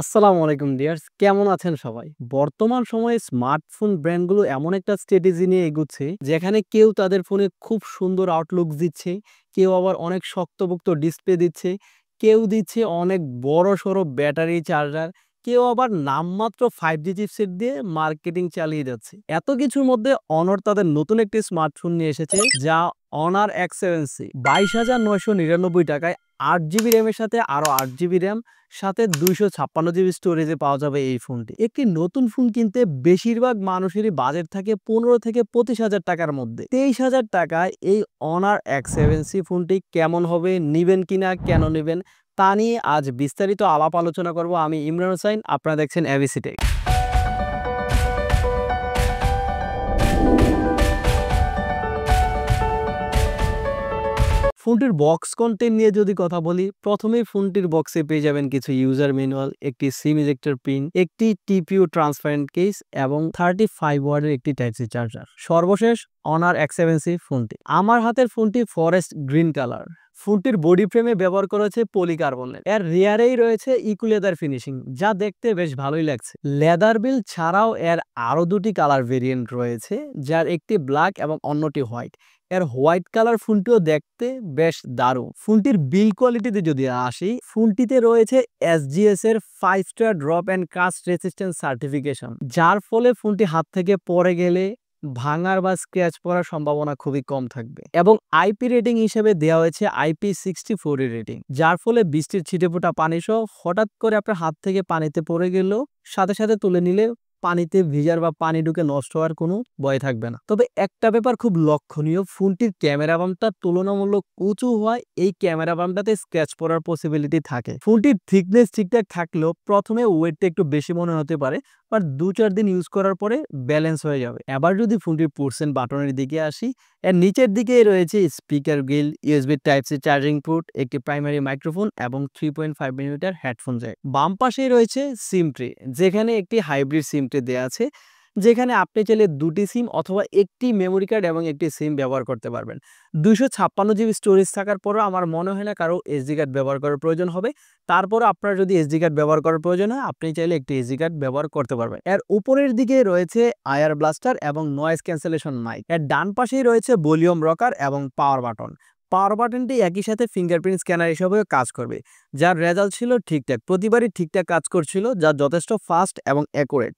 আসসালামু আলাইকুম ডিয়ার্স, কেমন আছেন সবাই? বর্তমান সময়ে স্মার্টফোন ব্র্যান্ডগুলো এমন একটা স্ট্র্যাটেজি নিয়ে এগুচ্ছে যেখানে কেউ তাদের ফোনে খুব সুন্দর আউটলুক দিচ্ছে, কেউ আবার অনেক শক্তপোক্ত ডিসপ্লে দিচ্ছে, কেউ দিচ্ছে অনেক বড়সড় ব্যাটারি চার্জার, কেউ আবার নামমাত্র 5G চিপসেট দিয়ে মার্কেটিং চালিয়ে যাচ্ছে। এত কিছুর মধ্যে অনর তাদের নতুন একটি স্মার্টফোন নিয়ে এসেছে যা অনার X7C 22,999 টাকায় 8GB র্যামের সাথে আরো 8GB র্যাম সাথে 256GB স্টোরেজে পাওয়া যাবে এই ফোনটি। একটি নতুন ফোন কিনতে বেশিরভাগ মানুষেরই বাজেট থাকে 15 থেকে 25,000 টাকার মধ্যে। 23,000 টাকায় এই অনার X7C ফোনটি কেমন হবে, নিবেন কিনা, কেন নিবেন তা নিয়ে আজ বিস্তারিত আলাপ আলোচনা করব। আমি ইমরান হোসাইন, আপনারা দেখছেন এবিসি টেক। ফোনটির বক্স কন্টেন্ট নিয়ে যদি কথা বলি, প্রথমেই ফোনটির বক্সে পেয়ে যাবেন কিছু ইউজার ম্যানুয়াল, একটি সিম ইজেক্টর পিন, একটি টিপিইউ ট্রান্সপারেন্ট কেস এবং 35 ওয়াটের একটি টাইপ সি চার্জার। সর্বশেষ অনার X7C ফোনটি। আমার হাতের ফোনটি ফরেস্ট গ্রিন কালার। ফোনটির বডি ফ্রেমে ব্যবহার করা হয়েছে পলিকার্বনেট। এর রিয়ারেই রয়েছে ইকো লেদার ফিনিশিং, যা দেখতে বেশ ভালোই লাগছে। লেদার বিল ছাড়াও এর আরো দুটি কালার ভেরিয়েন্ট রয়েছে, যার একটি ব্ল্যাক এবং অন্যটি হোয়াইট। এর হোয়াইট কালার ফোনটিও দেখতে বেশ দারুণ। ফোনটির বিল কোয়ালিটিতে যদি আসি, ফোনটিতে রয়েছে SGS এর 5 star drop and dust resistance certification, যার ফলে ফোনটি হাত থেকে পড়ে গেলে ভাঙার বা স্ক্র্যাচ পড়ার সম্ভাবনা খুবই কম থাকবে। এবং আইপি রেটিং হিসেবে দেওয়া হয়েছে IP64 রেটিং, যার ফলে বৃষ্টির ছিটেফোঁটা পানি সহ হঠাৎ করে আপনার হাত থেকে পানিতে পড়ে গেলেও সাথে সাথে তুলে নিলে পানিতে ভিজার বা পানি ঢুকে নষ্ট হওয়ার কোনো ভয় থাকবে না। তবে একটা ব্যাপার খুব লক্ষণীয়, ফোনটির ক্যামেরা বাম্পটা তুলনামূলক উঁচু হওয়ায় এই ক্যামেরা বাম্পটাতে স্ক্র্যাচ পড়ার পসিবিলিটি থাকে। ফোনটির থিকনেস ঠিকঠাক থাকলেও প্রথমে ওয়েটটা একটু বেশি মনে হতে পারে, বাট 2-4 দিন ইউজ করার পরে ব্যালেন্স হয়ে যাবে। এবার যদি ফোনটির পোর্টস বাটনের দিকে আসি, এর নিচের দিকে রয়েছে speaker grill, USB type C charging port, একটি প্রাইমারি মাইক্রোফোন এবং 3.5 মিলিমিটার হেডফোন জ্যাক। বাম পাশেই রয়েছে সিম ট্রে, যেখানে একটি হাইব্রিড সিম ট্রে দেওয়া আছে, যেখানে আপনি চাইলে দুটি সিম অথবা একটি মেমোরি কার্ড এবং একটি সিম ব্যবহার করতে পারবেন। 256GB স্টোরেজ থাকার পরও আমার মনে হয় না কারো SD কার্ড ব্যবহার করার প্রয়োজন হবে। তারপরও আপনার যদি SD কার্ড ব্যবহার করার প্রয়োজন হয়, আপনি চাইলে একটি SD কার্ড ব্যবহার করতে পারবেন। এর উপরের দিকে রয়েছে আয়ার ব্লাস্টার এবং নয়েজ ক্যান্সেলেশন মাইক। এর ডান পাশেই রয়েছে ভলিউম রকার এবং পাওয়ার বাটন। পাওয়ার বাটনটি একই সাথে ফিঙ্গারপ্রিন্ট স্ক্যানার হিসেবেও কাজ করবে, যার রেজাল্ট ছিল ঠিকঠাক, প্রতিবারই ঠিকঠাক কাজ করছিল, যা যথেষ্ট ফাস্ট এবং অ্যাকুরেট।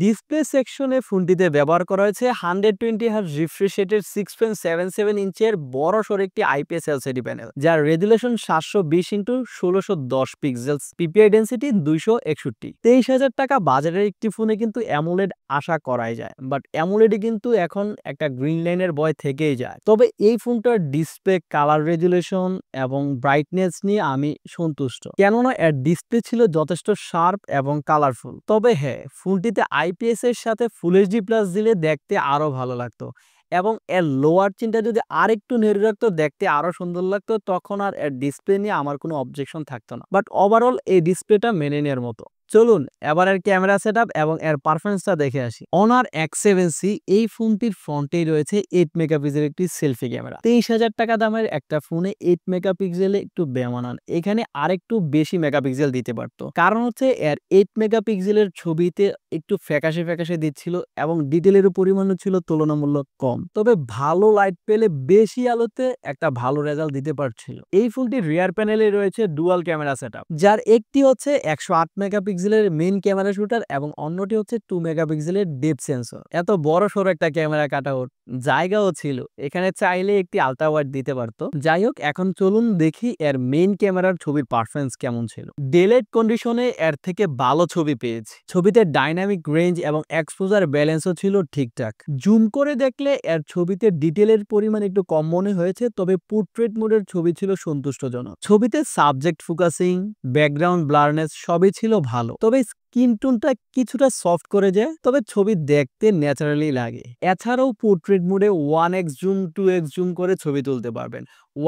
ডিসপ্লে সেকশনে ফোনটিতে ব্যবহার করা হয়েছে 120Hz রিফ্রেশ রেটের 6.77 ইঞ্চের বড়সড় একটি IPS LCD প্যানেল, যার resolution 720x1610 pixels, PPI density 261। 23,000 টাকা বাজারের একটি ফোনে কিন্তু অ্যামোলেড আশা করাই যায়, বাট অ্যামোলেডে কিন্তু এখন একটা গ্রিন লাইনের ভয় থেকেই যায়। তবে এই ফোনটার ডিসপ্লে, কালার রেজুলেশন এবং ব্রাইটনেস নিয়ে আমি সন্তুষ্ট, কেননা এর ডিসপ্লে ছিল যথেষ্ট শার্প এবং কালারফুল। তবে হ্যাঁ, ফোনটিতে IPS এর সাথে ফুল HD প্লাস দিলে দেখতে আরো ভালো লাগতো এবং এর লোয়ার চিনটা যদি আরেকটু নেড়ে রাখতো, দেখতে আরো সুন্দর লাগতো, তখন আর এর ডিসপ্লে নিয়ে আমার কোনো অবজেকশন থাকতো না। বাট ওভারঅল এই ডিসপ্লেটা মেনে নেওয়ার মতো। চলুন এবার এর ক্যামেরা সেটআপ এবং এর পারফরম্যান্সটা দেখে আসি। অনার X7C এই ফোনটির ফ্রন্টেই রয়েছে 8 মেগাপিক্সেলের একটি সেলফি ক্যামেরা। 23,000 টাকা দামের একটা ফোনে 8 মেগাপিক্সেলে একটু বেমানান, এখানে আরেকটু বেশি মেগাপিক্সেল দিতে পারতো। কারণ হচ্ছে এর 8 মেগাপিক্সেলের ছবিতে একটু ফ্যাকাশে ফ্যাকাশে দিচ্ছিল এবং ডিটেলের পরিমাণও ছিল তুলনামূলক কম। তবে ভালো লাইট পেলে বেশি আলোতে একটা ভালো রেজাল্ট দিতে পারছিল। এই ফোনটির রিয়ার প্যানেলে রয়েছে ডুয়াল ক্যামেরা সেটআপ, যার একটি হচ্ছে 108 মেগাপিক্সেলের মেইন ক্যামেরা শুটার এবং অন্যটি হচ্ছে 2 মেগাপিক্সেলের ডেপথ সেন্সর। এত বড় সড়ো একটা ক্যামেরা কাটআউট, জায়গাও ছিল, এখানে চাইলে একটি আলট্রা ওয়াইড দিতে পারতো। যাই হোক, এখন চলুন দেখি এর মেইন ক্যামেরার ছবির পারফরম্যান্স কেমন ছিল। ডেলাইট কন্ডিশনে এর থেকে ভালো ছবি পেয়েছি। ছবিতে ডাইনামিক রেঞ্জ এবং এক্সপোজার ব্যালেন্সও ছিল ঠিকঠাক। জুম করে দেখলে এর ছবিতে ডিটেলের পরিমাণ একটু কম মনে হয়েছে, তবে পোর্ট্রেট মোডের ছবি ছিল সন্তুষ্টজনক। ছবিতে সাবজেক্ট ফোকাসিং, ব্যাকগ্রাউন্ড ব্লারনেস সবই ছিল ভালো, তবে স্কিন টোনটা কিছুটা সফট করে যায়, তবে ছবি দেখতে ন্যাচারালি লাগে। এছাড়াও পোর্ট্রেট মোডে 1x জুম 2x জুম করে ছবি তুলতে পারবেন।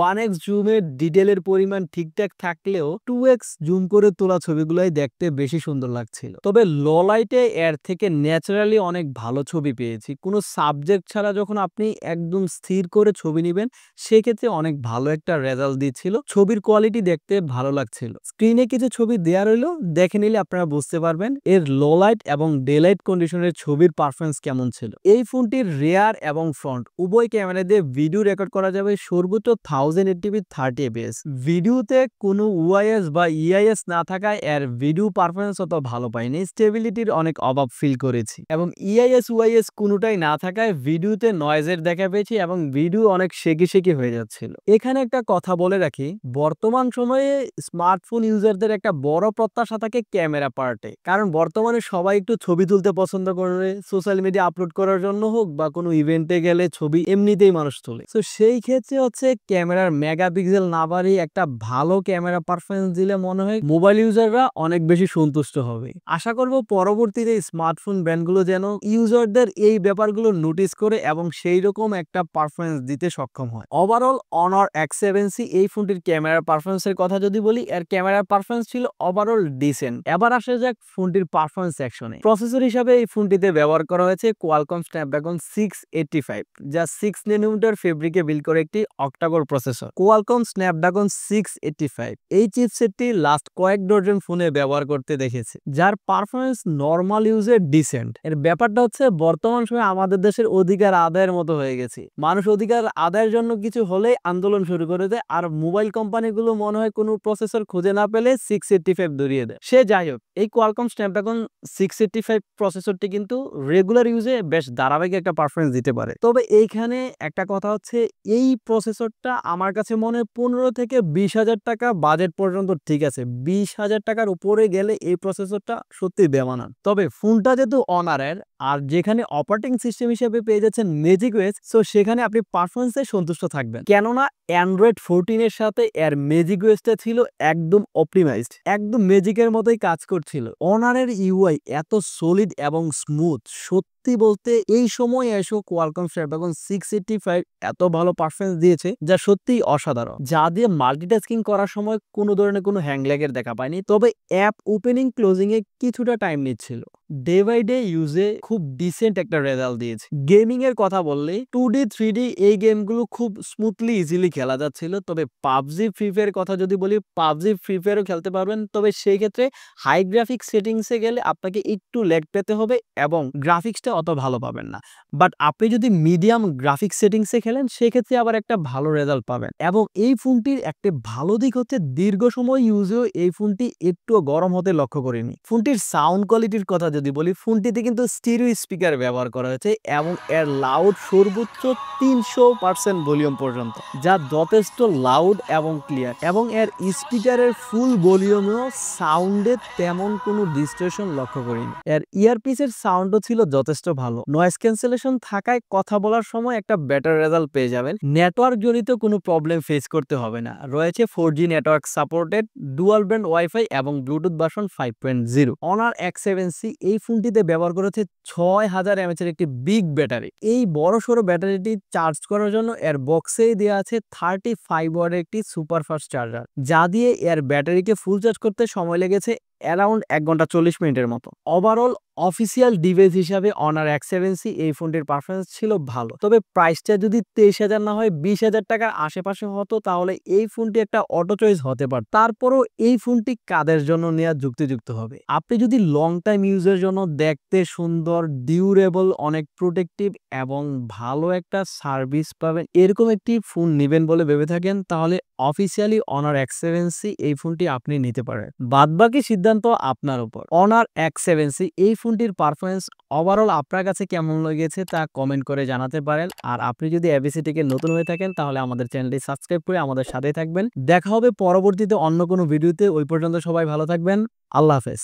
1x জুমের ডিটেলের পরিমাণ ঠিকঠাক থাকলেও 2x জুম করে তোলা ছবিগুলাই দেখতে বেশি সুন্দর লাগছিল। তবে লো লাইটে এর থেকে ন্যাচারালি অনেক ভালো ছবি পেয়েছি। কোনো সাবজেক্ট ছাড়া যখন আপনি একদম স্থির করে ছবি নিবেন, সেক্ষেত্রে অনেক ভালো একটা রেজাল্ট দিচ্ছিল। ছবির কোয়ালিটি দেখতে ভালো লাগছিল। স্ক্রিনে কিছু ছবি দেয়া রইলো, দেখে নিলে আপনারা বুঝতে পারবেন এর লো লাইট এবং ডে লাইট কন্ডিশনের ছবির পারফরমেন্স কেমন ছিল। এই ফোনটির রেয়ার এবং ফ্রন্ট উভয় ক্যামেরা দিয়ে ভিডিও রেকর্ড করা যাবে সর্বোচ্চ 1080p 30fps। ভিডিওতে কোনো ওআইএস বা ইআইএস না থাকায় এর ভিডিও পারফরমেন্স অত ভালো পাইনি, স্টেবিলিটির অনেক অভাব ফিল করেছি এবং ইআইএস ওআইএস কোনোটাই না থাকায় ভিডিওতে নয়েজের দেখা পেয়েছি এবং ভিডিও অনেক শেকি হয়ে যাচ্ছিল। এখানে একটা কথা বলে রাখি, বর্তমান সময়ে স্মার্টফোন ইউজারদের একটা বড় প্রত্যাশা থাকে ক্যামেরা পার্টে, কারণ বর্তমানে সবাই একটু ছবি তুলতে পছন্দ করে, সোশ্যাল মিডিয়া আপলোড করার জন্য হোক বা কোনো ইভেন্টে গেলে ছবি এমনিতেই মানুষ তোলে। তো সেই ক্ষেত্রে হচ্ছে ক্যামেরার মেগাপিক্সেল না বাড়িয়ে একটা ভালো ক্যামেরা পারফরমেন্স দিলে মনে হয় মোবাইল ইউজাররা অনেক বেশি সন্তুষ্ট হবে। আশা করব পরবর্তীতে স্মার্টফোন ব্র্যান্ডগুলো যেন ইউজারদের এই ব্যাপারগুলো নোটিস করে এবং সেই রকম একটা পারফরমেন্স দিতে সক্ষম হয়। ওভারঅল অনার X7C এই ফোনটির ক্যামেরার পারফরমেন্সের কথা যদি বলি, এর ক্যামেরার পারফরমেন্স ছিল ওভারঅল ডিসেন্ট। এবার আসা যাক ফোনটির পারফরমেন্স সেকশনে। প্রসেসর হিসাবে এই ফোনটিতে ব্যবহার করা হয়েছে কোয়ালকম স্ন্যাপড্রাগন 685, যা 6 ন্যানোমিটার ফেব্রিকে বিল্ড করে একটি অক্টাকোর প্রসেসর। কোয়ালকম স্ন্যাপড্রাগন 685 এই চিপসেটটি লাস্ট কয়েক ডজন ফোনে ব্যবহার করতে দেখেছে, যার পারফরমেন্স নর্মাল ইউজে ডিসেন্ট। এর ব্যাপারটা হচ্ছে বর্তমান সময়ে আমাদের দেশের অধিকার আদায়ের মতো হয়ে গেছে। মানুষ অধিকার আদায়ের জন্য কিছু হলেই আন্দোলন শুরু করে দেয়, আর মোবাইল কোম্পানিগুলো মনে হয় কোনো প্রসেসর খুঁজে না পেলে 685 ধরিয়ে দেয়। সে যাই হোক, এই কোয়ালকম স্ন্যাপড্রাগন 685 প্রসেসরটি কিন্তু রেগুলার ইউজে বেশ ধারাবাহিক একটা পারফরমেন্স দিতে পারে। তবে এইখানে একটা কথা হচ্ছে, এই প্রসেসরটা আমার কাছে মনে হয় 15 থেকে 20,000 টাকা বাজেট পর্যন্ত ঠিক আছে। 20,000 টাকার উপরে গেলে এই প্রসেসরটা সত্যি বেমানান। তবে ফোনটা যেহেতু অনারের আর যেখানে অপারেটিং সিস্টেম হিসেবে পেয়ে যাচ্ছেন ম্যাজিক ওএস, সো সেখানে আপনি পারফরমেন্সে সন্তুষ্ট থাকবেন, কেননা অ্যান্ড্রয়েড 14 এর সাথে এর ম্যাজিক ওএসটা ছিল একদম অপটিমাইজড, একদম ম্যাজিকের মতোই কাজ করছিল। অনারের ইউআই এত সলিড এবং স্মুথ, সত্যি বলতে এই সময় এসো কোয়ালকম স্ন্যাপড্রাগন 685 এত ভালো পারফরমেন্স দিয়েছে যা সত্যিই অসাধারণ, যা দিয়ে মাল্টিটাস্কিং করার সময় কোনো ধরনের কোনো হ্যাংল্যাগের দেখা পায়নি। তবে অ্যাপ ওপেনিং ক্লোজিং এ কিছুটা টাইম নিচ্ছিল। ডে বাই ডে ইউজে খুব ডিসেন্ট একটা রেজাল্ট দিয়েছে। গেমিং এর কথা বললে 2D 3D এই গেমগুলো খুব স্মুথলি ইজিলি খেলা যাচ্ছিল। তবে পাবজি ফ্রি ফায়ারের কথা যদি বলি, পাবজি ফ্রি ফায়ারও খেলতে পারবেন, তবে সেই ক্ষেত্রে হাই গ্রাফিক্স সেটিংসে গেলে আপনাকে একটু ল্যাগ পেতে হবে এবং গ্রাফিক্সটা অত ভালো পাবেন না। বাট আপনি যদি মিডিয়াম গ্রাফিক্স সেটিংসে খেলেন, সেক্ষেত্রে আবার একটা ভালো রেজাল্ট পাবেন। এবং এই ফোনটির একটা ভালো দিক হচ্ছে দীর্ঘ সময় ইউজেও এই ফোনটি একটু গরম হতে লক্ষ্য করিনি। ফোনটির সাউন্ড কোয়ালিটির কথা যদি বলি, ফোনটিতে কিন্তু স্টিরিও স্পিকার ব্যবহার করা হয়েছে এবং এর লাউড সর্বোচ্চ 300% ভলিউম পর্যন্ত, যা যথেষ্ট লাউড এবং ক্লিয়ার। এবং এর স্পিকারের ফুল ভলিউমেও সাউন্ডে তেমন কোনো ডিস্টরশন লক্ষ্য করিনি। এর ইয়ারপিসের সাউন্ডও ছিল যথেষ্ট ভালো। নয়েজ ক্যান্সেলেশন থাকায় কথা বলার সময় একটা বেটার রেজাল্ট পেয়ে যাবেন। নেটওয়ার্ক জনিত কোনো প্রবলেম ফেস করতে হবে না। রয়েছে 4G network supported, dual band wifi এবং ব্লুটুথ ভার্সন 5.0। অনার X7C এই ফোনটিতে ব্যবহার করেছে 6000 mAh এর একটি বিগ ব্যাটারি। এই বড় সড়ো ব্যাটারিটি চার্জ করার জন্য এর বক্সেই দেওয়া আছে 35 ওয়াটের একটি সুপার ফাস্ট চার্জার, যা দিয়ে এর ব্যাটারিকে ফুল চার্জ করতে সময় লেগেছে অ্যারাউন্ড 1 ঘন্টা 40 মিনিটের মতো। ওভারঅল অফিসিয়াল ডিভাইস হিসাবে অনার X7C এই ফোনটির পারফরমেন্স ছিল ভালো। তবে প্রাইসটা যদি 23,000 না হয় 20,000 টাকার আশেপাশে হতো, তাহলে এই ফোনটি একটা অটো চয়েস হতে পারত। তারপরও এই ফোনটি কাদের জন্য নেওয়া যুক্তিযুক্ত হবে? আপনি যদি লং টাইম ইউজের জন্য দেখতে সুন্দর, ডিউরেবল, অনেক প্রোটেক্টিভ এবং ভালো একটা সার্ভিস পাবেন এরকম একটি ফোন নেবেন বলে ভেবে থাকেন, তাহলে অফিসিয়ালি অনার X7C এই ফোনটি আপনি নিতে পারেন। বাদবাকি সিদ্ধান্ত আপনার উপর। অনার X7C এই ফোনটির পারফরমেন্স ওভারঅল আপনার কাছে কেমন লেগেছে তা কমেন্ট করে জানাতে পারেন। আর আপনি যদি এবিসি থেকে নতুন হয়ে থাকেন, তাহলে আমাদের চ্যানেলটি সাবস্ক্রাইব করে আমাদের সাথেই থাকবেন। দেখা হবে পরবর্তীতে অন্য কোনো ভিডিওতে। ওই পর্যন্ত সবাই ভালো থাকবেন। আল্লাহ হাফেজ।